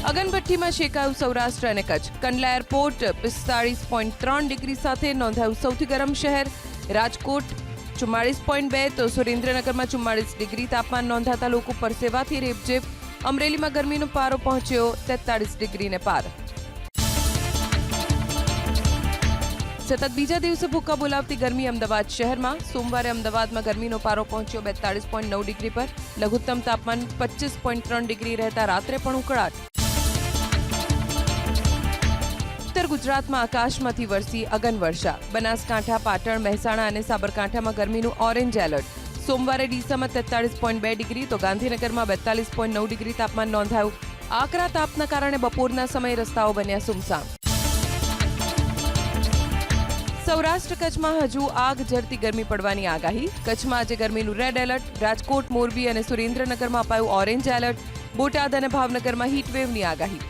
અગનભઠ્ઠીમાં શેકાયું સૌરાષ્ટ્ર અને Kutch. Kandla airport 45.3 degree સાથે નોંધાયું સૌથી ગરમ શહેર. રાજકોટ 44.2 તો સુરેન્દ્રનગરમાં 44 ડિગ્રી તાપમાન નોંધાતા લોકો પરસેવાથી રેબઝેબ. અમરેલીમાં ગરમીનો પારો પહોંચ્યો 43 ડિગ્રીને પાર. સતત બીજા દિવસે ભૂક્કા બોલાવતી ગરમી અમદાવાદ શહેરમાં. સોમવારે અમદાવાદમાં ગરમીનો પારો પહોંચ્યો 42.9 ડિગ્રી પર. લઘુત્તમ તાપમાન 25.3 ડિગ્રી રહેતા રાત્રે પણ ઉકળાટ. ઉત્તર ગુજરાતમાં આકાશમાંથી વરસી અગનવર્ષા. બનાસકાંઠા, પાટણ, મહેસાણા અને સાબરકાંઠામાં ગરમીનું ઓરેન્જ એલર્ટ. સોમવારે ડીસામાં 43.2 ડિગ્રી તો ગાંધીનગરમાં 42.9 ડિગ્રી તાપમાન નોંધાયું. આકરા તાપના કારણે બપોરના સમયે રસ્તાઓ બન્યા સુમસામ. સૌરાષ્ટ્ર કચ્છમાં હજુ આગ ઝરતી ગરમી પડવાની આગાહી. કચ્છમાં આજે ગરમીનું રેડ એલર્ટ. રાજકોટ, મોરબી અને સુરેન્દ્રનગરમાં અપાયું ઓરેન્જ એલર્ટ. બોટાદ અને ભાવનગરમાં હીટવેવની આગાહી.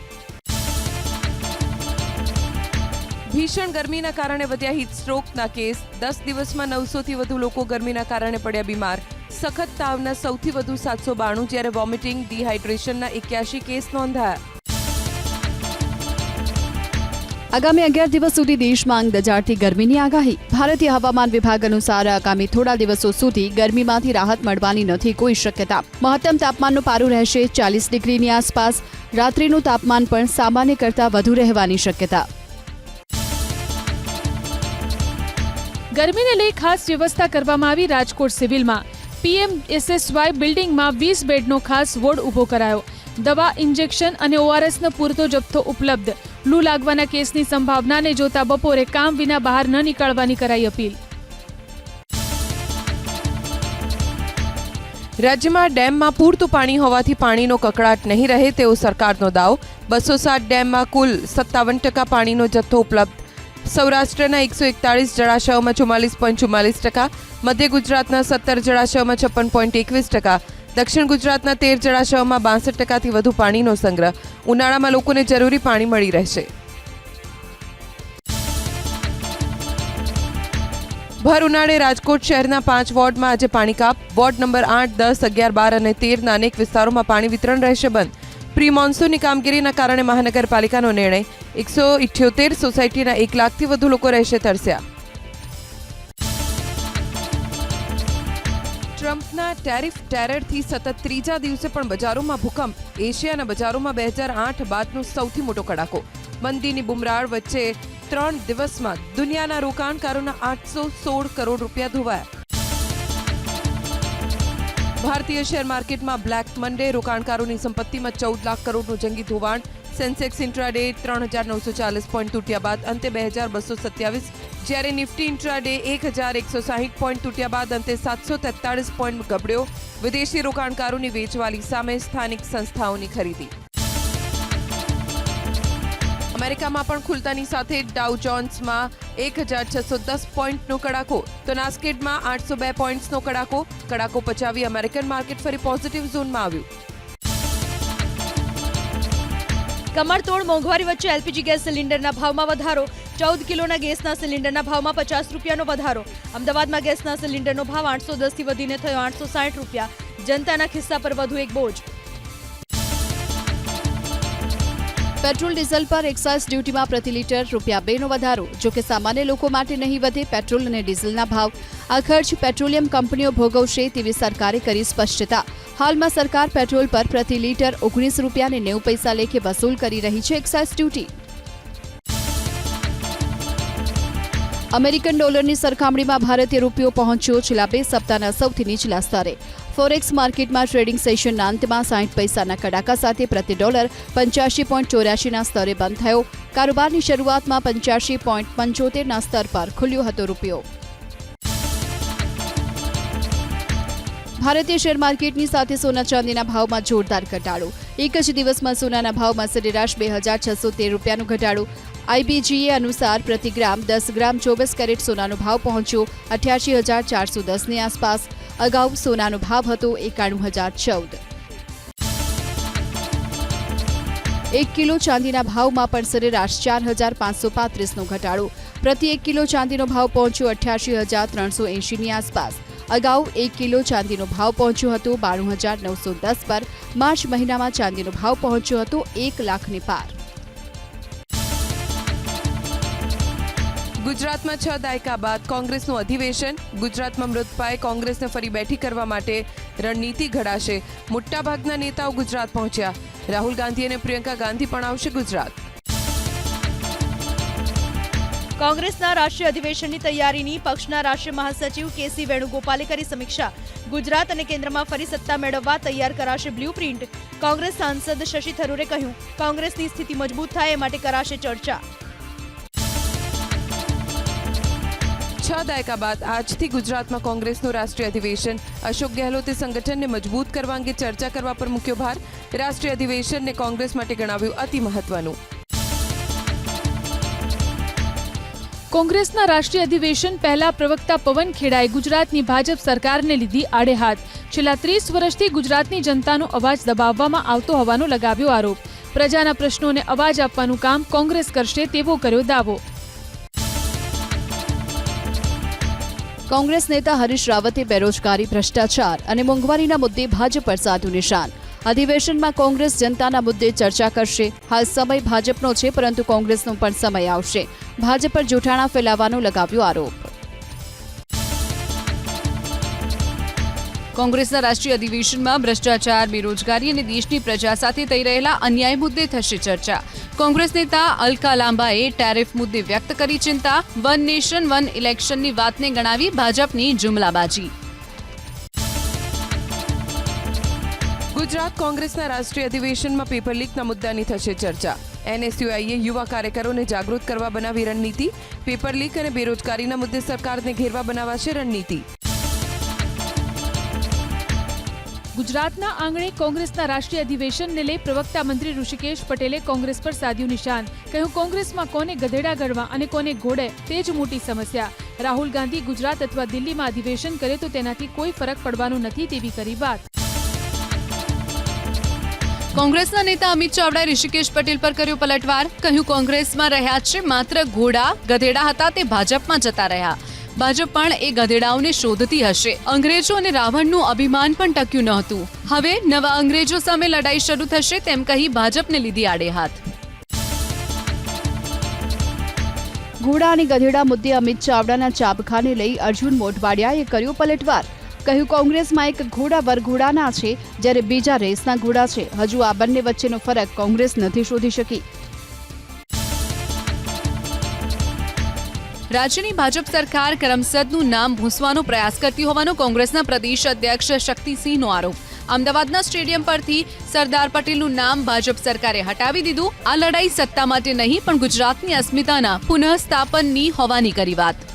ભીષણ ગરમીના કારણે વધ્યા હીટસ્ટ્રોકના કેસ. 10 દિવસમાં 900થી વધુ લોકો ગરમીના કારણે પડ્યા બીમાર. સખત તાવના સૌથી વધુ 792 જ્યારે વોમિટિંગ, ડિહાઇડ્રેશનના 81 કેસ નોંધાયા. આગામી 11 દિવસ સુધી દેશમાં આંગ દજાડતી ગરમીની આગાહી. ભારતીય હવામાન વિભાગ અનુસાર આગામી થોડા દિવસો સુધી ગરમીમાંથી રાહત મળવાની નથી કોઈ શક્યતા. મહત્તમ તાપમાનનો પારો રહેશે 40 ડિગ્રીની આસપાસ. રાત્રિનું તાપમાન પણ સામાન્ય કરતાં વધુ રહેવાની શક્યતા. ગરમીને લઈ ખાસ વ્યવસ્થા કરવામાં આવી. રાજકોટ સિવિલમાં PMSSY બિલ્ડિંગમાં 20 બેડનો ખાસ વોર્ડ ઊભો કરાયો. દવા, ઇન્જેક્શન અને ORSનો પૂરતો જથ્થો ઉપલબ્ધ. લૂ લાગવાના કેસની સંભાવનાને જોતા બપોરે કામ વિના બહાર ન નીકળવાની કરાઈ અપીલ. રાજ્યમાં ડેમમાં પૂરતું પાણી હોવાથી પાણીનો કકળાટ નહીં રહે તેવો સરકારનો દાવો. 207 ડેમમાં કુલ 57% પાણીનો જથ્થો ઉપલબ્ધ. સૌરાષ્ટ્રના 141 જળાશયોમાં 44.44%, મધ્ય ગુજરાતના 17 જળાશયોમાં 56.21%, દક્ષિણ ગુજરાતના 13 જળાશયોમાં 62%થી વધુ પાણીનો સંગ્રહ. ઉનાળામાં લોકોને જરૂરી પાણી મળી રહેશે. ભર ઉનાળે રાજકોટ શહેરના 5 વોર્ડમાં આજે પાણી કાપ. વોર્ડ નંબર 8, 10, 11, 12 અને 13ના અનેક વિસ્તારોમાં પાણી વિતરણ રહેશે બંધ. પ્રી મોન્સૂનની કામગીરીના કારણે મહાનગરપાલિકાનો નિર્ણય. 178 સોસાયટીના 1 લાખથી વધુ લોકો રહેશે તરસ્યા. ટ્રમ્પના ટેરિફ ટેરરથી સતત ત્રીજા દિવસે પણ બજારોમાં ભૂકંપ. એશિયાના બજારોમાં 2008 બાદનો સૌથી મોટો કડાકો. મંદીની બુમરાળ વચ્ચે 3 દિવસમાં દુનિયાના રોકાણકારોના 816 કરોડ રૂપિયા ધોવાયા. ભારતીય શેર માર્કેટમાં બ્લેક મન્ડે. રોકાણકારોની સંપત્તિમાં 14 લાખ કરોડનું જંગી ધોવાણ. સેન્સેક્સ ઇન્ટ્રાડે 3940 પોઈન્ટ તૂટ્યા બાદ અંતે 2227, જ્યારે નિફ્ટી ઇન્ટ્રાડે 1160 પોઈન્ટ તૂટ્યા બાદ અંતે 743 પોઈન્ટ ગબડ્યો. વિદેશી રોકાણકારોની વેચવાલી સામે સ્થાનિક સંસ્થાઓની ખરીદી. અમેરિકામાં પણ ખુલતાની સાથે ડાઉ જોન્સમાં 1610 પોઈન્ટનો કડાકો તો નાસ્કેડમાં 802 પોઈન્ટ્સનો કડાકો. કડાકો પચાવી અમેરિકન માર્કેટ ફરી પોઝિટિવ ઝોનમાં આવ્યું. કમરતોડ મોંઘવારી વચ્ચે LPG ગેસ સિલિન્ડરના ભાવમાં વધારો. 14 કિલોના ગેસના સિલિન્ડરના ભાવમાં 50 રૂપિયાનો વધારો. અમદાવાદમાં ગેસના સિલિન્ડરનો ભાવ 810થી વધીને થયો 860 રૂપિયા. જનતાના ખિસ્સા પર વધુ એક બોજ. પેટ્રોલ ડીઝલ પર એક્સાઇઝ ડ્યુટીમાં પ્રતિ લીટર ₹2નો વધારો. જોકે સામાન્ય લોકો માટે નહીં વધે પેટ્રોલ અને ડીઝલના ભાવ. આ ખર્ચ પેટ્રોલિયમ કંપનીઓ ભોગવશે તેવી સરકારે કરી સ્પષ્ટતા. હાલમાં સરકાર પેટ્રોલ પર પ્રતિ લીટર ₹19.90 લેખે વસૂલ કરી રહી છે એક્સાઇઝ ડ્યુટી. અમેરિકન ડોલરની સરખામણીમાં ભારતીય રૂપિયો પહોંચ્યો છેલ્લા 2 સપ્તાહના સૌથી નીચલા સ્તરે. ફોરેક્સ માર્કેટમાં ટ્રેડિંગ સેશનના અંતમાં 60 પૈસાના કડાકા સાથે પ્રતિ ડોલર 85.84ના સ્તરે બંધ થયો. કારોબારની શરૂઆતમાં 85.75ના સ્તર પર ખુલ્યો હતો રૂપિયો. ભારતીય શેર માર્કેટની સાથે સોના ચાંદીના ભાવમાં જોરદાર ઘટાડો. એક જ દિવસમાં સોનાના ભાવમાં સરેરાશ ₹2613નો ઘટાડો. IBGA અનુસાર પ્રતિ ગ્રામ 10 ગ્રામ 24 કેરેટ સોનાનો ભાવ પહોંચ્યો 88,410ની આસપાસ. અગાઉ સોનાનો ભાવ હતો 91,014. 1 કિલો ચાંદીના ભાવમાં પણ સરેરાશ 4,535નો ઘટાડો. પ્રતિ 1 કિલો ચાંદીનો ભાવ પહોંચ્યો 88,380ની આસપાસ. અગાઉ 1 કિલો ચાંદીનો ભાવ પહોંચ્યો હતો 92,910 પર. માર્ચ મહિનામાં ચાંદીનો ભાવ પહોંચ્યો હતો 1 લાખની પાર. ગુજરાતમાં 6 દાયકા બાદ કોંગ્રેસનું અધિવેશન. ગુજરાતમાં મૃતપાય કોંગ્રેસને ફરી બેઠી કરવા માટે રણનીતિ ઘડાશે. મોટાભાગના નેતાઓ ગુજરાત પહોંચ્યા. રાહુલ ગાંધી અને પ્રિયંકા ગાંધી પણ આવશે ગુજરાત. કોંગ્રેસના રાષ્ટ્રીય અધિવેશનની તૈયારીની પક્ષના રાષ્ટ્રીય મહાસચિવ કેસી વેણુગોપાલે કરી સમીક્ષા. ગુજરાત અને કેન્દ્રમાં ફરી સત્તા મેળવવા તૈયાર કરાશે બ્લ્યુપ્રિન્ટ. કોંગ્રેસ સાંસદ શશી થરૂરે કહ્યું, કોંગ્રેસની સ્થિતિ મજબૂત થાય એ માટે કરાશે ચર્ચા. 6 દાયકા બાદ આજથી ગુજરાતમાં કોંગ્રેસનું રાષ્ટ્રીય અધિવેશન. અશોક ગેહલોતે સંગઠનને મજબૂત કરવા અંગે ચર્ચા કરવા પર મૂક્યો ભાર. રાષ્ટ્રીય અધિવેશનને કોંગ્રેસ માટે ગણાવ્યું અતિ મહત્વનું. કોંગ્રેસના રાષ્ટ્રીય અધિવેશન પહેલા પ્રવક્તા પવન ખેડાએ ગુજરાતની ભાજપ સરકારને લીધી આડે હાથ. છેલ્લા 30 વર્ષથી ગુજરાતની જનતાનો અવાજ દબાવવામાં આવતો હોવાનો લગાવ્યો આરોપ. પ્રજાના પ્રશ્નોને અવાજ આપવાનું કામ કોંગ્રેસ કરશે તેવો કર્યો દાવો. કોંગ્રેસ નેતા હરીશ રાવતે બેરોજગારી, ભ્રષ્ટાચાર અને મોંઘવારીના મુદ્દે ભાજપ પર સાધ્યું નિશાન. અધિવેશનમાં કોંગ્રેસ જનતાના મુદ્દે ચર્ચા કરશે. હાલ સમય ભાજપનો છે, પરંતુ કોંગ્રેસનો પણ સમય આવશે. ભાજપ પર જૂઠાણા ફેલાવવાનો લગાવ્યો આરોપ. કોંગ્રેસના રાષ્ટ્રીય અધિવેશનમાં ભ્રષ્ટાચાર, બેરોજગારી અને દેશની પ્રજા સાથે થઈ રહેલા અન્યાય મુદ્દે થશે ચર્ચા. કોંગ્રેસ નેતા અલકા લાંબાએ ટેરિફ મુદ્દે વ્યક્ત કરી ચિંતા. વન નેશન વન ઇલેક્શનની વાતને ગણાવી ભાજપની જુમલાબાજી. ગુજરાત કોંગ્રેસના રાષ્ટ્રીય અધિવેશનમાં પેપર લીકના મુદ્દાની થશે ચર્ચા. એનએસયુઆઈએ યુવા કાર્યકરોને જાગૃત કરવા બનાવી રણનીતિ. પેપર લીક અને બેરોજગારીના મુદ્દે સરકારને ઘેરવા બનાવાશે રણનીતિ. ગુજરાતના આંગણે કોંગ્રેસના રાષ્ટ્રીય અધિવેશનને લઈ પ્રવક્તા મંત્રી ઋષિકેશ પટેલે કોંગ્રેસ પર સાધ્યું નિશાન. કહ્યું, કોંગ્રેસમાં કોને ગધેડા ગણવા અને કોને ઘોડે તે જ મોટી સમસ્યા. રાહુલ ગાંધી ગુજરાત અથવા દિલ્હીમાં અધિવેશન કરે તો તેનાથી કોઈ ફરક પડવાનો નથી તેવી કરી વાત. કોંગ્રેસના નેતા અમિત ચાવડાએ ઋષિકેશ પટેલ પર કર્યો પલટવાર. કહ્યું, કોંગ્રેસમાં રહ્યા છે માત્ર ઘોડા, ગધેડા હતા તે ભાજપમાં જતા રહ્યા. ભાજપ પણ એ ગધેડાઓને શોધતી હશે. અંગ્રેજો અને રાવણનું અભિમાન પણ ટક્યું નહોતું. હવે નવા અંગ્રેજો સામે લડાઈ શરૂ થશે તેમ કહી ભાજપને લીધી આડે હાથ. ઘોડા અને ગધેડા મુદ્દે અમિત ચાવડાના ચાબખાને લઈ અર્જુન મોઢવાડિયાએ કર્યો પલટવાર. કહ્યું, કોંગ્રેસમાં એક ઘોડા વરઘોડાના છે, જ્યારે બીજા રેસના ઘોડા છે. હજુ આ બંને વચ્ચેનો ફરક કોંગ્રેસ નથી શોધી શકી. રાજ્યની ભાજપ સરકાર કરમસદનું નામ ભૂંસવાનો પ્રયાસ કરતી હોવાનો કોંગ્રેસના પ્રદેશ અધ્યક્ષ શક્તિસિંહનો આરોપ. અમદાવાદના સ્ટેડિયમ પરથી સરદાર પટેલનું નામ ભાજપ સરકારે હટાવી દીધું. આ લડાઈ સત્તા માટે નહીં પણ ગુજરાતની અસ્મિતાના પુનઃસ્થાપનની હોવાની કરી વાત.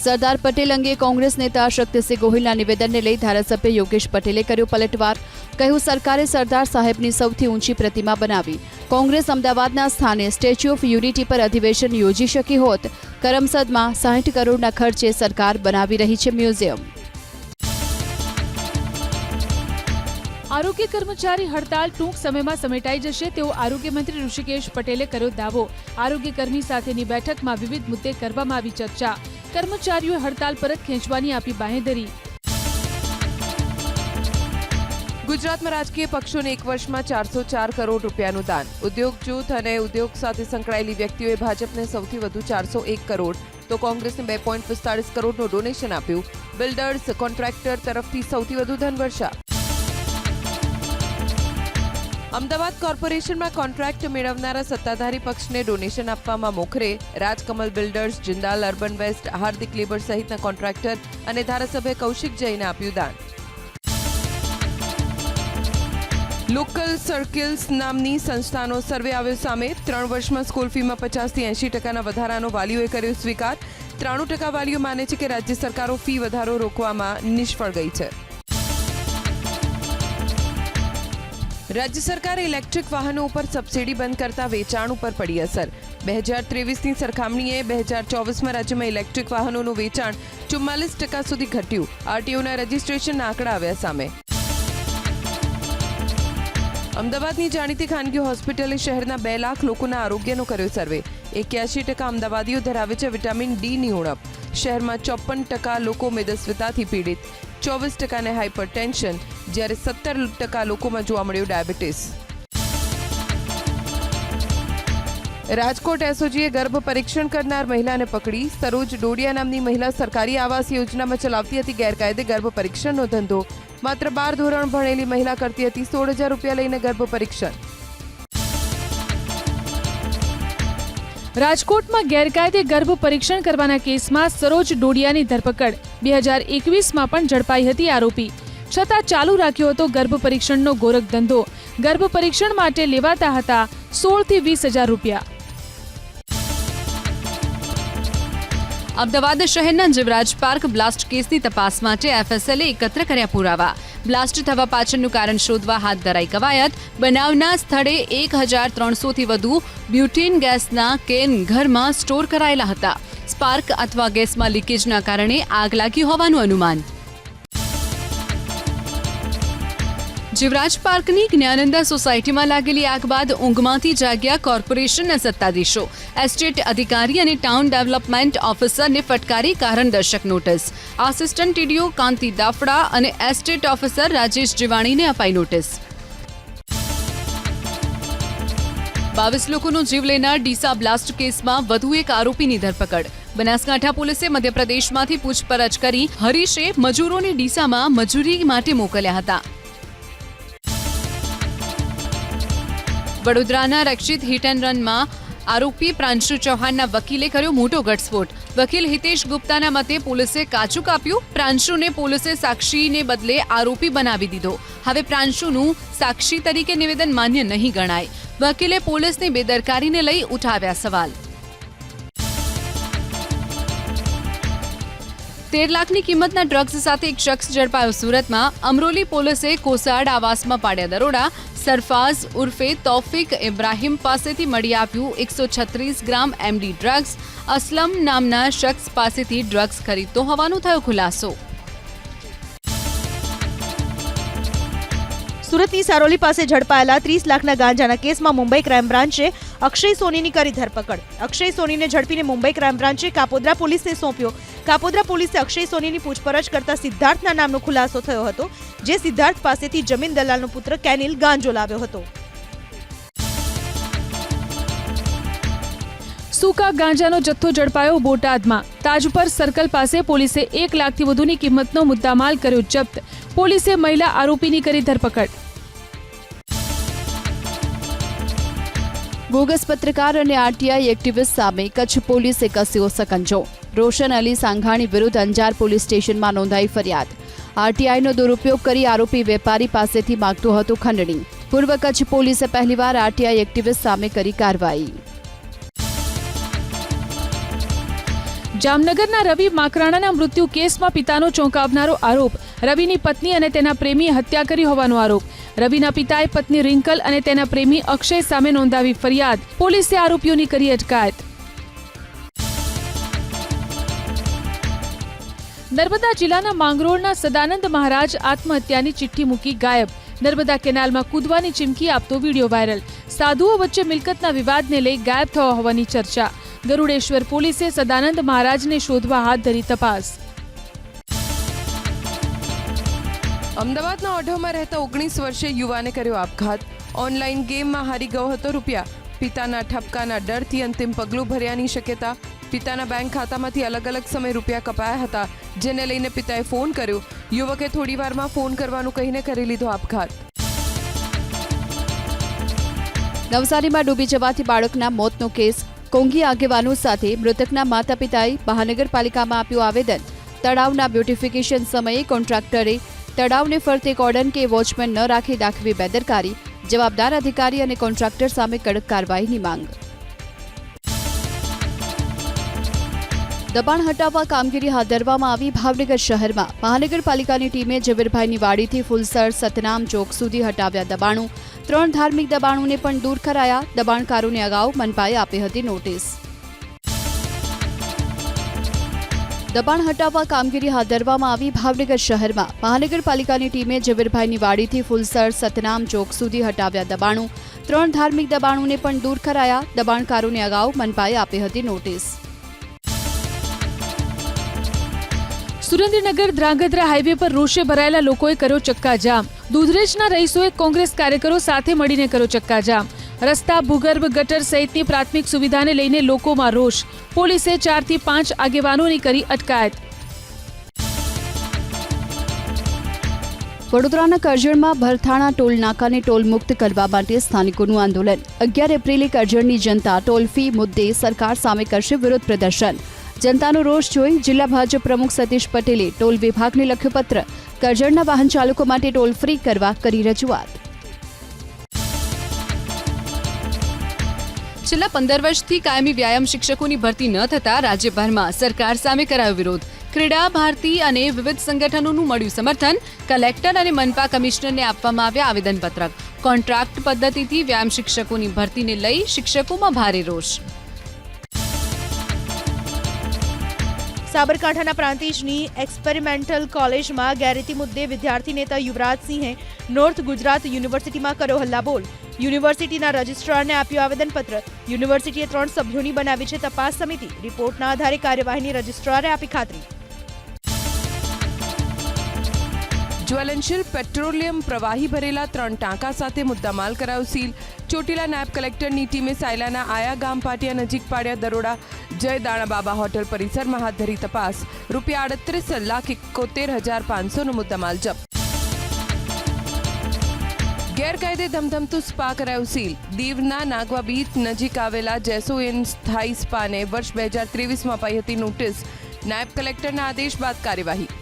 સરદાર પટેલ અંગે કોંગ્રેસ નેતા શક્તિસિંહ ગોહિલના નિવેદનને લઈ ધારાસભ્ય યોગેશ પટેલે કર્યો પલટવાર. કહ્યું, સરકારે સરદાર સાહેબની સૌથી ઊંચી પ્રતિમા બનાવી. કોંગ્રેસ અમદાવાદના સ્થાને સ્ટેચ્યુ ઓફ યુનિટી પર અધિવેશન યોજી શકી હોત. કરમસદમાં 60 કરોડના ખર્ચે સરકાર બનાવી રહી છે મ્યુઝિયમ. આરોગ્ય કર્મચારી હડતાલ ટૂંક સમયમાં સમેટાઈ જશે તેવો આરોગ્ય મંત્રી ઋષિકેશ પટેલે કર્યો દાવો. આરોગ્ય કર્મી સાથેની બેઠકમાં વિવિધ મુદ્દે કરવામાં આવી ચર્ચા. કર્મચારીઓએ હડતાલ પરત ખેંચવાની આપી બાંહેધરી. ગુજરાતમાં રાજકીય પક્ષોને 1 વર્ષમાં 404 કરોડ રૂપિયાનું દાન. ઉદ્યોગ જૂથ અને ઉદ્યોગ સાથે સંકળાયેલી વ્યક્તિઓએ ભાજપને સૌથી વધુ 401 કરોડ તો કોંગ્રેસને 2.45 કરોડનું ડોનેશન આપ્યું. બિલ્ડર્સ કોન્ટ્રાક્ટર તરફથી સૌથી વધુ ધનવર્ષા. અમદાવાદ કોર્પોરેશનમાં કોન્ટ્રાક્ટ મેળવનારા સત્તાધારી પક્ષને ડોનેશન આપવામાં મોખરે. Rajkamal builders, Jindal urban waste, Hardik labour સહિતના કોન્ટ્રાક્ટર અને ધારાસભ્ય કૌશિક જૈને આપ્યું દાન. લોકલ સર્કલ્સ નામની સંસ્થાનો સર્વે આવ્યો સામે. 3 વર્ષમાં સ્કૂલ ફીમાં 50 થી 80% વધારાનો વાલીઓએ કર્યો સ્વીકાર. 93% વાલીઓ માને છે કે રાજ્ય સરકારો ફી વધારો રોકવામાં નિષ્ફળ ગઈ છે. રાજ્ય સરકારે ઇલેક્ટ્રિક વાહનો ઉપર સબસિડી બંધ કરતા વેચાણ ઉપર પડી અસર. 2023ની સરખામણીએ 2024માં રાજ્યમાં ઇલેક્ટ્રિક વાહનોનું વેચાણ 44% સુધી ઘટ્યું. આરટીઓના રજીસ્ટ્રેશનના આંકડા આવ્યા સામે. અમદાવાદની જાણીતી ખાનગી હોસ્પિટલે શહેરના 2 લાખ લોકોના આરોગ્યનો કર્યો સર્વે. 81% અમદાવાદીઓ ધરાવે છે વિટામિન ડીની ઉણપ. શહેરમાં 54% લોકો મેદસ્વીતાથી પીડિત, 24%ને હાઇપરટેન્શન, જ્યારે 17% લોકોમાં જોવા મળ્યું ડાયાબિટીસ. રાજકોટ એસઓજીએ ગર્ભ પરીક્ષણ કરનાર મહિલાને પકડી. સરોજ ડોડિયા નામની મહિલા સરકારી આવાસ યોજનામાં ચલાવતી હતી ગેરકાયદે ગર્ભ પરીક્ષણનો ધંધો. માત્ર 12 ધોરણ ભણેલી મહિલા કરતી હતી 16,000 રૂપિયા લઈને ગર્ભ પરીક્ષણ. રાજકોટમાં ગેરકાયદે ગર્ભ પરીક્ષણ કરવાના કેસમાં સરોજ ડોડિયાની ધરપકડ. 2021માં પણ ઝડપાઈ હતી આરોપી. છતાં ચાલુ રાખ્યો હતો ગર્ભ પરીક્ષણનો ગોરખ ધંધો. ગર્ભ પરીક્ષણ માટે લેવાતા હતા 16 થી 20,000 રૂપિયા. અમદાવાદ શહેરના જીવરાજ પાર્ક બ્લાસ્ટ કેસની તપાસ માટે એફએસએલે એકત્ર કર્યા પુરાવા. બ્લાસ્ટ થવા પાછળનું કારણ શોધવા હાથ ધરાઈ કવાયત. બનાવના સ્થળે 1,300થી વધુ બ્યુટેન ગેસના કેન ઘરમાં સ્ટોર કરાયેલા હતા. સ્પાર્ક અથવા ગેસમાં લીકેજના કારણે આગ લાગી હોવાનું અનુમાન. જીવરાજ પાર્કની જ્ઞાનંદા સોસાયટીમાં લાગેલી આગ બાદ ઊંઘમાંથી જાગ્યા કોર્પોરેશનના સત્તાધીશો. એસ્ટેટ અધિકારી અને ટાઉન ડેવલપમેન્ટ ઓફિસરને ફટકારી કારણદર્શક નોટિસ. આસિસ્ટન્ટ ટીડીઓ કાંતિ દાફડા અને એસ્ટેટ ઓફિસર રાજેશ જીવાણીને અપાઈ નોટિસ. 22 લોકોનો જીવ લેનાર ડીસા બ્લાસ્ટ કેસમાં વધુ એક આરોપીની ધરપકડ. બનાસકાંઠા પોલીસે મધ્યપ્રદેશમાંથી પૂછપરછ કરી હરીશે મજૂરોને ડીસામાં મજૂરી માટે મોકલ્યા હતા. વડોદરાના રક્ષિત હિટ એન્ડ રનમાં આરોપી પ્રાંશુ ચૌહાણના વકીલે કર્યો મોટો ઘટસ્ફોટ. વકીલ હિતેશ ગુપ્તાના મતે પોલીસે કાચું કાપ્યું. પ્રાંશુને પોલીસે સાક્ષીને બદલે આરોપી બનાવી દીધો. હવે પ્રાંશુનું સાક્ષી તરીકે નિવેદન માન્ય નહીં ગણાય. વકીલે પોલીસની બેદરકારીને લઈ ઉઠાવ્યા સવાલ. 13 લાખની કિંમતના ડ્રગ્સ સાથે એક શખ્સ ઝડપાયો સુરતમાં. અમરોલી પોલીસે કોસાડ આવાસમાં પાડ્યા દરોડા. સરફાઝ ઉર્ફે તૌફિક ઇબ્રાહિમ પાસેથી મળી આવ્યું 136 ગ્રામ એમડી ડ્રગ્સ. અસલમ નામના શખ્સ પાસેથી ડ્રગ્સ ખરીદતો હોવાનો થયો ખુલાસો. સુરતની સારોલી પાસે ઝડપાયેલા 30 લાખના ગાંજાના કેસમાં મુંબઈ ક્રાઇમ બ્રાન્ચે અક્ષય સોનીની કરી ધરપકડ. અક્ષય સોનીને ઝડપીને મુંબઈ ક્રાઇમ બ્રાન્ચે કાપોદ્રા પોલીસને સોંપ્યો. કાપોદ્રા પોલીસે અક્ષય સોનીની પૂછપરછ કરતા સિદ્ધાર્થના નામનો ખુલાસો થયો હતો, જે સિદ્ધાર્થ પાસેથી જમીન દલાલનો પુત્ર કેનિલ ગાંજો લાવ્યો હતો. સૂકા ગાંજાનો જથ્થો ઝડપાયો બોટાદમાં. તાજપર સર્કલ પાસે પોલીસે 1 લાખથી વધુની કિંમતનો મુદ્દામાલ કર્યો જપ્ત. પોલીસે મહિલા આરોપીની કરી ધરપકડ. બોગસ પત્રકાર અને આરટીઆઈ એક્ટિવિસ્ટ સામે કચ્છ પોલીસે કસ્યો સકંજો. રોશન અલી સાંઘાણી વિરુદ્ધ અંજાર પોલીસ સ્ટેશનમાં નોંધાઈ ફરિયાદ. આરટીઆઈનો દુરુપયોગ કરી આરોપી વેપારી પાસેથી માંગતો હતો ખંડણી. પૂર્વ કચ્છ પોલીસે પહેલીવાર આરટીઆઈ એક્ટિવિસ્ટ સામે કરી કાર્યવાહી. જામનગરના રવિ માકરાણાના મૃત્યુ કેસમાં પિતાનો ચોંકાવનારો આરોપ. રવિની પત્ની અને તેના પ્રેમીએ હત્યા કરી હોવાનો આરોપ. રવિના પિતાએ પત્ની રિંકલ અને તેના પ્રેમી અક્ષય સામે નોંધાવી ફરિયાદ. પોલીસે આરોપીઓની કરી અટકાયત. નર્મદા જિલ્લાના માંગરોળના સદાનંદ મહારાજ આત્મહત્યાની ચિઠ્ઠી મૂકી ગાયબ. નર્મદા કેનાલમાં કૂદવાની ચીમકી આપતો વિડીયો વાયરલ. સાધુઓ વચ્ચે મિલકતના વિવાદને લઈ ગાયબ થવા હોવાની ચર્ચા. ગરુડેશ્વર પોલીસે સદાનંદ મહારાજને શોધવા હાથ ધરી તપાસ. અમદાવાદના ઓઢવમાં રહેતા 19 વર્ષીય યુવાને કર્યો આપઘાત. ઓનલાઈન ગેમમાં હારી ગયો હતો રૂપિયા. પિતાના ઠપકાના ડરથી અંતિમ પગલું ભર્યાની શક્યતા. પિતાના બેંક ખાતામાંથી અલગ અલગ સમય રૂપિયા કપાયા હતા, જેને લઈને પિતાએ ફોન કર્યો. યુવકે થોડીવારમાં ફોન કરવાનું કહીને કરી લીધો આપઘાત. નવસારીમાં ડૂબી જવાથી બાળકના મોતનો કેસ. કોંગી આગેવાનો સાથે મૃતકના માતા પિતાએ મહાનગરપાલિકામાં આપ્યું આવેદન. તળાવના બ્યુટિફિકેશન સમયે કોન્ટ્રાક્ટરે તળાવને ફરતે કોર્ડન કે વોચમેન ન રાખી દાખવી બેદરકારી. જવાબદાર અધિકારી અને કોન્ટ્રાક્ટર સામે કડક કાર્યવાહીની માંગ. દબાણ હટાવવા કામગીરી હાથ ધરવામાં આવી. ભાવનગર શહેરમાં મહાનગરપાલિકાની ટીમે ઝવેરભાઈની વાડીથી ફુલસર સતનામ ચોક સુધી હટાવ્યા દબાણો. 3 ધાર્મિક દબાણોને પણ દૂર કરાયા. દબાણકારોને અગાઉ મનપાએ આપી હતી નોટિસ. દબાણ હટાવવા કામગીરી હાથ ધરવામાં આવી. ભાવનગર શહેરમાં મહાનગરપાલિકાની ટીમે ઝવેરભાઈની વાડીથી ફુલસર સતનામ ચોક સુધી હટાવ્યા દબાણો. 3 ધાર્મિક દબાણોને પણ દૂર કરાયા. દબાણકારોને અગાઉ મનપાએ આપી હતી નોટિસ. સુરેન્દ્રનગર ધ્રાંગધ્રા હાઈવે પર રોષે ભરાયેલા લોકોએ કર્યો ચક્કાજામ. દૂધરેજના રહીશોએ કોંગ્રેસ કાર્યકરો સાથે મળીને કર્યો ચક્કાજામ. રસ્તા, ભૂગર્ભ, ગટર સહિતની પ્રાથમિક સુવિધાને લઈને લોકોમાં રોષ. પોલીસે 4 થી 5 આગેવાનોની કરી અટકાયત. વડોદરાના કરજણમાં ભરથાણા ટોલ નાકાને ટોલ મુક્ત કરવા માટે સ્થાનિકોનું આંદોલન. 11 એપ્રિલે કરજણની જનતા ટોલ ફી મુદ્દે સરકાર સામે કરશે વિરોધ પ્રદર્શન. જનતાનો રોષ જોઈ જિલ્લા ભાજપ પ્રમુખ સતીશ પટેલે ટોલ વિભાગને લખ્યો પત્ર. કરજણના વાહન ચાલકો માટે ટોલ ફ્રી કરવા કરી રજૂઆત. છેલ્લા 15 વર્ષથી કાયમી વ્યાયામ શિક્ષકોની ભરતી ન થતા રાજ્યભરમાં સરકાર સામે કરાયો વિરોધ. ક્રીડા ભારતી અને વિવિધ સંગઠનોનું મળ્યું સમર્થન. કલેક્ટર અને મનપા કમિશનરને આપવામાં આવ્યા આવેદનપત્રક. કોન્ટ્રાક્ટ પદ્ધતિથી વ્યાયામ શિક્ષકોની ભરતીને લઈ શિક્ષકોમાં ભારે રોષ. સાબરકાંઠાના પ્રાંતિજની એક્સપેરિમેન્ટલ કોલેજમાં ગેરરીતિ મુદ્દે વિદ્યાર્થી નેતા યુવરાજસિંહે નોર્થ ગુજરાત યુનિવર્સિટીમાં કર્યો હલ્લાબોલ. યુનિવર્સિટીના રજિસ્ટ્રારને આપ્યું આવેદનપત્ર. યુનિવર્સિટીએ 3 સભ્યોની બનાવી છે તપાસ સમિતિ. રિપોર્ટના આધારે કાર્યવાહીની રજિસ્ટ્રારે આપી ખાતરી. જ્વલનશીલ પેટ્રોલિયમ પ્રવાહી ભરેલા 3 ટાંકા સાથે મુદ્દામાલ કરાયો સીલ. ચોટીલા નાયબ કલેક્ટરની ટીમે સાયલાના આયા ગામ પાટિયા નજીક પાડ્યા દરોડા. જય દાણાબાબા હોટલ પરિસરમાં હાથ ધરી તપાસ. ₹38,71,500નો મુદ્દામાલ જપ્ત. ગેરકાયદે ધમધમતું સ્પા કરાયું સીલ. દીવના નાગવા બીચ નજીક આવેલા જેસોઇન સ્થાયી સ્પાને વર્ષ 2023માં અપાઈ હતી નોટિસ. નાયબ કલેક્ટરના આદેશ બાદ કાર્યવાહી.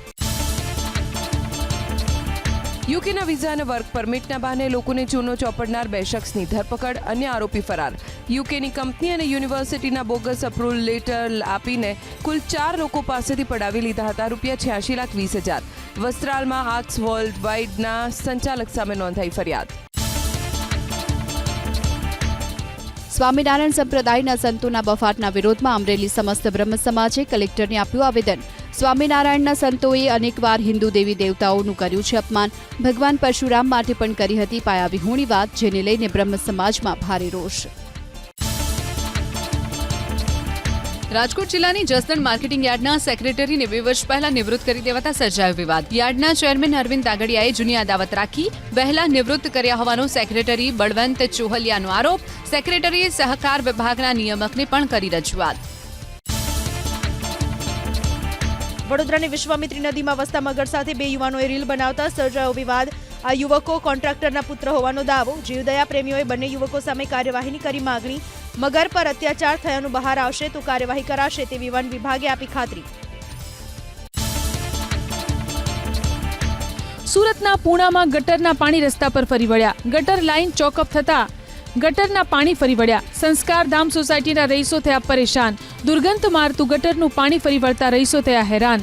યુકેના વિઝા અને વર્ક પરમિટના બહાને લોકોને ચૂનો ચોપડનાર 2 શખ્સની ધરપકડ. અન્ય આરોપી ફરાર. યુકેની કંપની અને યુનિવર્સિટીના બોગસ અપ્રુવલ લેટર આપીને કુલ 4 લોકો પાસેથી પડાવી લીધા હતા ₹86,20,000. વસ્ત્રાલમાં આર્ટ્સ વર્લ્ડ વાઇડના સંચાલક સામે નોંધાઈ ફરિયાદ. સ્વામિનારાયણ સંપ્રદાયના સંતોના બફાટના વિરોધમાં અમરેલી સમસ્ત બ્રહ્મ સમાજે કલેક્ટરને આપ્યું આવેદન. સ્વામિનારાયણના સંતોએ અનેકવાર હિન્દુ દેવી દેવતાઓનું કર્યું છે અપમાન. ભગવાન પરશુરામ માટે પણ કરી હતી પાયાવિહોણી વાત, જેને લઈને બ્રહ્મ સમાજમાં ભારે રોષ. રાજકોટ જિલ્લાની જસદણ માર્કેટિંગ યાર્ડના સેક્રેટરીને 2 વર્ષ પહેલા નિવૃત્ત કરી દેવાતા સર્જાયો વિવાદ. યાર્ડના ચેરમેન અરવિંદ દાગડિયાએ જૂની અદાવત રાખી વહેલા નિવૃત્ત કર્યા હોવાનો સેક્રેટરી બળવંત ચોહલિયાનો આરોપ. સેક્રેટરીએ સહકાર વિભાગના નિયામકને પણ કરી રજૂઆત. વડોદરાની વિશ્વામિત્રી નદીમાં વસતા મગર સાથે 2 યુવાનોએ રીલ બનાવતા સર્જાયો વિવાદ. આ યુવકો કોન્ટ્રાક્ટરના પુત્ર હોવાનો દાવો. જીવદયા પ્રેમીઓએ બંને યુવકો સામે કાર્યવાહીની કરી માગણી. મગર પર અત્યાચાર થયાનું બહાર આવશે તો કાર્યવાહી કરાશે તેવી વન વિભાગે આપી ખાતરી. સુરતના પૂણામાં ગટરના પાણી રસ્તા પર ફરી વળ્યા. ગટર લાઇન ચોકઅપ થતા ગટરના પાણી ફરી વળ્યા. સંસ્કાર ધામ સોસાયટીના રહીશો થયા પરેશાન. દુર્ગંધ મારતું ગટરનું પાણી ફરી વળતા રહીશો થયા હેરાન.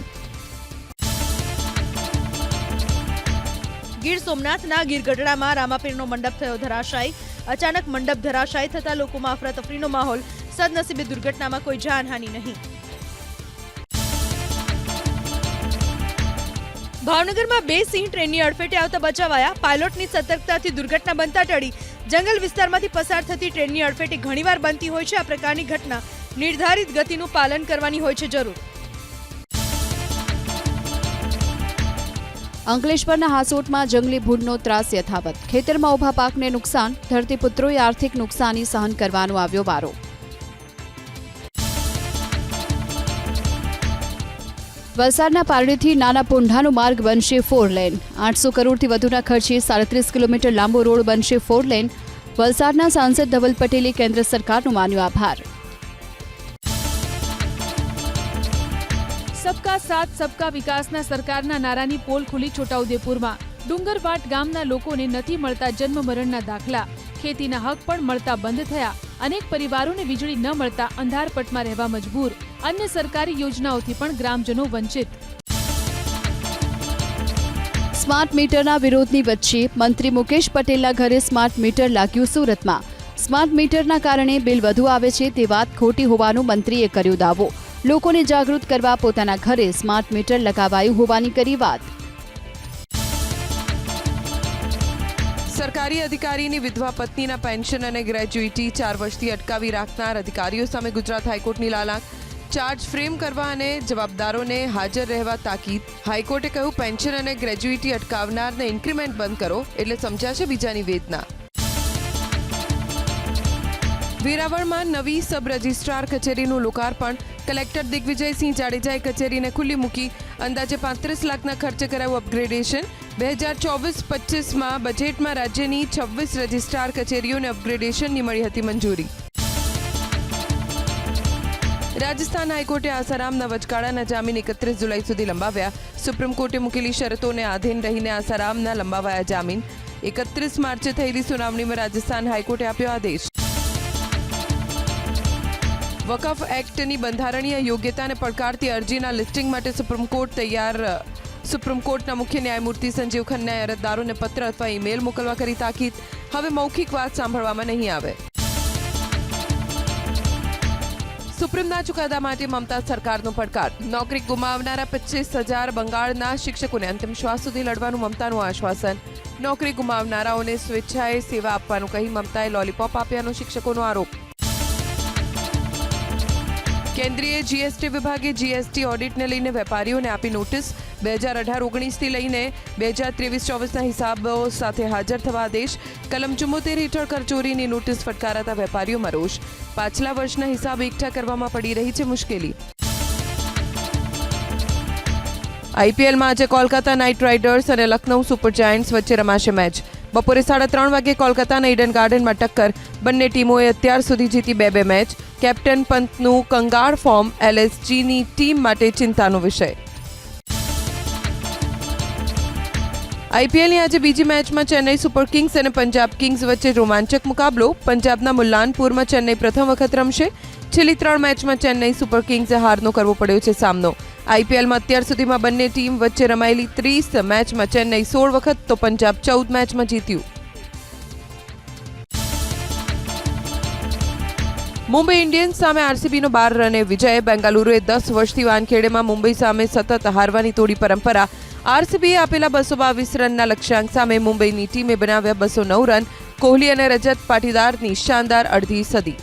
ગીર સોમનાથના ગીરગઢડામાં રામાપીરનો મંડપ થયો ધરાશાયી. અચાનક મંડપ ધરાશાયી થતા લોકોમાં અફરાતફરીનો માહોલ. સદનસીબે દુર્ઘટનામાં કોઈ જાનહાનિ નહીં. ભાવનગરમાં 2 સિંહ ટ્રેનની અડફેટે આવતા બચાવાયા. પાયલોટની સતર્કતાથી દુર્ઘટના બનતા ટળી. જંગલ વિસ્તારમાંથી પસાર થતી ટ્રેનની અડફેટે ઘણીવાર બનતી હોય છે આ પ્રકારની ઘટના. નિર્ધારિત ગતિનું પાલન કરવાની હોય છે જરૂર. અંકલેશ્વરના હાસોટમાં જંગલી ભૂંડનો ત્રાસ યથાવત. ખેતરમાં ઉભા પાકને નુકસાન. ધરતીપુત્રોએ આર્થિક નુકસાની સહન કરવાનો આવ્યો વારો. વલસાડના પારડીથી નાના પોંઢાનો માર્ગ બનશે 4 લેન. 800 કરોડથી વધુના ખર્ચે 37 કિલોમીટર લાંબો રોડ બનશે 4 લેન. વલસાડના સાંસદ ધવલ પટેલે કેન્દ્ર સરકારનો માન્યો આભાર. સબકા સાથ સબકા વિકાસના સરકારના નારાની પોલ ખુલી છોટાઉદેપુરમાં. ડુંગરવાટ ગામના લોકોને નથી મળતા જન્મ મરણના દાખલા. ખેતીના હક પણ મળતા બંધ થયા. અનેક પરિવારોને વીજળી ન મળતા અંધારપટમાં રહેવા મજબૂર. અન્ય સરકારી યોજનાઓથી પણ ગ્રામજનો વંચિત. સ્માર્ટ મીટરના વિરોધની વચ્ચે મંત્રી મુકેશ પટેલના ઘરે સ્માર્ટ મીટર લાગ્યું સુરતમાં. સ્માર્ટ મીટરના કારણે બિલ વધુ આવે છે તે વાત ખોટી હોવાનો મંત્રીએ કર્યો દાવો. લોકોને જાગૃત કરવા પોતાના ઘરે સ્માર્ટ મીટર લગાવાયું હોવાની કરી વાત. સરકારી અધિકારીની વિધવા પત્નીના પેન્શન અને ગ્રેજ્યુઇટી 4 વર્ષથી અટકાવી રાખનાર અધિકારીઓ સામે ગુજરાત હાઈકોર્ટની લાલાક. ચાર્જ ફ્રેમ કરવા અને જવાબદારોને હાજર રહેવા તાકીદ. હાઈકોર્ટે કહ્યું, પેન્શન અને ગ્રેજ્યુઇટી અટકાવનારને ઇન્ક્રીમેન્ટ બંધ કરો એટલે સમજાશે બીજાની વેદના. વેરાવળમાં નવી સબ રજિસ્ટ્રાર કચેરીનું લોકાર્પણ. કલેક્ટર દિગ્વિજયસિંહ જાડેજાએ કચેરીને ખુલ્લી મૂકી. અંદાજે 35 લાખના ખર્ચે કરાયું અપગ્રેડેશન. 2024-25માં બજેટમાં રાજ્યની 26 રજિસ્ટ્રાર કચેરીઓને અપગ્રેડેશનની મળી હતી મંજૂરી. રાજસ્થાન હાઈકોર્ટે આસારામના વચગાળાના જામીન 31 જુલાઈ સુધી લંબાવ્યા. સુપ્રીમ કોર્ટે મૂકેલી શરતોને આધીન રહીને આસારામના લંબાવાયા જામીન. 31 માર્ચે થયેલી સુનાવણીમાં રાજસ્થાન હાઈકોર્ટે આપ્યો આદેશ. વકફ એક્ટની બંધારણીય યોગ્યતાને પડકારતી અરજીના લિસ્ટિંગ માટે સુપ્રીમ કોર્ટ તૈયાર. સુપ્રીમ કોર્ટના મુખ્ય ન્યાયમૂર્તિ સંજીવ ખન્નાએ અરજદારોને પત્ર અથવા ઈમેલ મોકલવા કરી તાકીદ. હવે મૌખિક વાત સાંભળવામાં નહીં આવે. સુપ્રીમના ચુકાદા માટે મમતા સરકારનો પડકાર. નોકરી ગુમાવનારા 25,000 બંગાળના શિક્ષકોને અંતિમ શ્વાસ સુધી લડવાનું મમતાનું આશ્વાસન. નોકરી ગુમાવનારાઓને સ્વેચ્છાએ સેવા આપવાનું કહી મમતાએ લોલીપોપ આપ્યાનો શિક્ષકોનો આરોપ. કેન્દ્રીય જીએસટી વિભાગે જીએસટી ઓડિટને લઈને વેપારીઓને આપી નોટિસ. 2018-19થી લઈને 2023-24ના હિસાબો સાથે હાજર થવા આદેશ. કલમ 74 હેઠળ કરચોરીની નોટિસ ફટકારાતા વેપારીઓમાં રોષ. પાછલા વર્ષના હિસાબ એકઠા કરવામાં પડી રહી છે મુશ્કેલી. આઈપીએલમાં આજે કોલકાતા નાઇટ રાઇડર્સ અને લખનઉ સુપર જાયન્ટ્સ વચ્ચે રમાશે મેચ. બપોરે 3:30 વાગે કોલકાતાના ઈડન ગાર્ડનમાં ટક્કર. બંને ટીમોએ અત્યાર સુધી જીતી 2 મેચ. કેપ્ટન પંતનું કંગાળ ફોર્મ એલએસજીની ટીમ માટે ચિંતાનો વિષય. આઈપીએલની આજે બીજી મેચમાં ચેન્નઈ સુપર કિંગ્સ અને પંજાબ કિંગ્સ વચ્ચે રોમાંચક મુકાબલો. પંજાબના મુલ્લાનપુરમાં ચેન્નઈ પ્રથમ વખત રમશે. છેલ્લી 3 મેચમાં ચેન્નઈ સુપર કિંગ્સે હારનો કરવો પડ્યો છે સામનો. આઈપીએલમાં અત્યાર સુધીમાં બંને ટીમ વચ્ચે રમાયેલી 30 મેચમાં ચેન્નઈ 16 વખત તો પંજાબ 14 મેચમાં જીત્યું. મુંબઈ ઇન્ડિયન્સ સામે આરસીબીનો 12 રને વિજય. બેંગાલુરુએ 10 વર્ષથી વાનખેડેમાં મુંબઈ સામે સતત હારવાની તોડી પરંપરા. આરસીબીએ આપેલા 222 રનના લક્ષ્યાંક સામે મુંબઈની ટીમે બનાવ્યા 209 રન. કોહલી અને રજત પાટીદારની શાનદાર અડધી સદી.